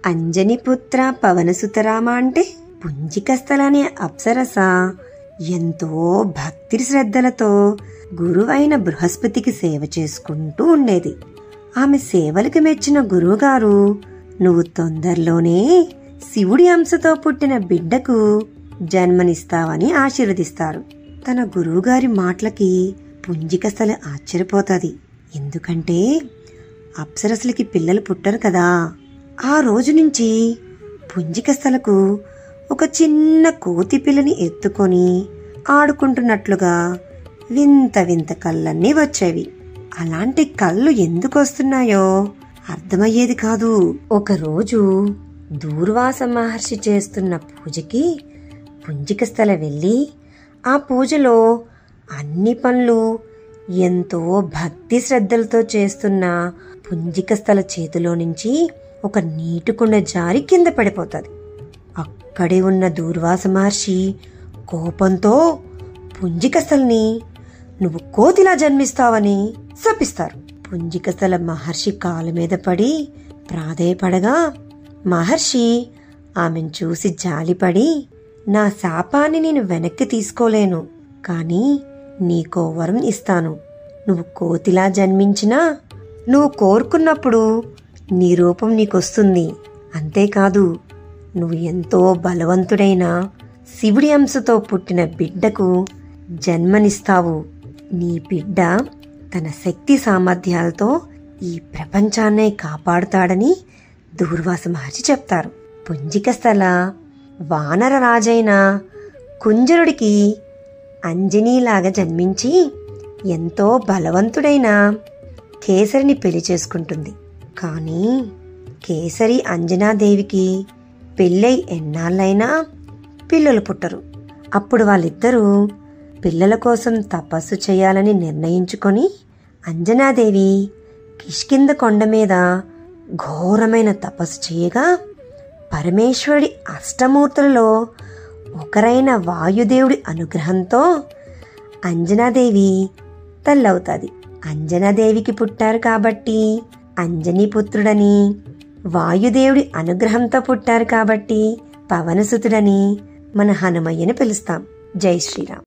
అంజనిపుత్ర పవనసుతరామ అంటే పుంజికస్థలనే అప్సరస ఎంతో భక్తి శ్రద్ధలతో గురువైన బృహస్పతికి సేవ చేసుకుంటూ ఉండేది. ఆమె సేవలకు మెచ్చిన గురువుగారు, నువ్వు తొందరలోనే శివుడి అంశతో పుట్టిన బిడ్డకు జన్మనిస్తావని ఆశీర్వదిస్తారు. తన గురువుగారి మాటలకి పుంజికస్థల ఆశ్చర్యపోతుంది. ఎందుకంటే అప్సరసలకి పిల్లలు పుట్టరు కదా. ఆ రోజు నుంచి పుంజికస్థలకు ఒక చిన్న కోతి పిల్లని ఎత్తుకొని ఆడుకుంటున్నట్లుగా వింత వింత కళ్ళన్నీ వచ్చేవి. అలాంటి కళ్ళు ఎందుకు వస్తున్నాయో అర్థమయ్యేది కాదు. ఒకరోజు దూర్వాస మహర్షి చేస్తున్న పూజకి పుంజికస్థల వెళ్ళి ఆ పూజలో అన్ని పనులు ఎంతో భక్తి శ్రద్ధలతో చేస్తున్న పుంజికస్థల చేతిలో నుంచి ఒక నీటికుండ జారి కింద పడిపోతుంది. అక్కడే ఉన్న దూర్వాస మహర్షి కోపంతో పుంజికస్థల్ని నువ్వు కోతిలా జన్మిస్తావని శపిస్తారు. పుంజికస్థల మహర్షి కాలు మీద పడి ప్రాధేయపడగా మహర్షి ఆమెను చూసి జాలిపడి, నా శాపాన్ని నేను వెనక్కి తీసుకోలేను, కానీ నీకో వరం ఇస్తాను. నువ్వు కోతిలా జన్మించినా నువ్వు కోరుకున్నప్పుడు నీ రూపం నీకొస్తుంది. అంతేకాదు, నువ్వు ఎంతో బలవంతుడైన శివుడి అంశతో పుట్టిన బిడ్డకు జన్మనిస్తావు. నీ బిడ్డ తన శక్తి సామర్థ్యాలతో ఈ ప్రపంచాన్నే కాపాడుతాడని దూర్వాస మహర్షి చెప్తారు. పుంజికస్థల వానర రాజైన కుంజరుడికి అంజనీలాగా జన్మించి ఎంతో బలవంతుడైన కేసరిని పెళ్లి చేసుకుంటుంది. కానీ కేసరి అంజనాదేవికి పెళ్ళై ఎన్నాళ్ళైనా పిల్లలు పుట్టరు. అప్పుడు వాళ్ళిద్దరూ పిల్లల కోసం తపస్సు చేయాలని నిర్ణయించుకొని అంజనాదేవి కిష్కింద కొండ మీద ఘోరమైన తపస్సు చేయగా పరమేశ్వరుడి అష్టమూర్తులలో ఒకరైన వాయుదేవుడి అనుగ్రహంతో అంజనాదేవి తల్లవుతుంది. అంజనాదేవికి పుట్టారు కాబట్టి అంజనీపుత్రుడని, వాయుదేవుడి అనుగ్రహంతో పుట్టారు కాబట్టి పవనసుతుడని మన హనుమయ్యని పిలుస్తాం. జై శ్రీరామ్.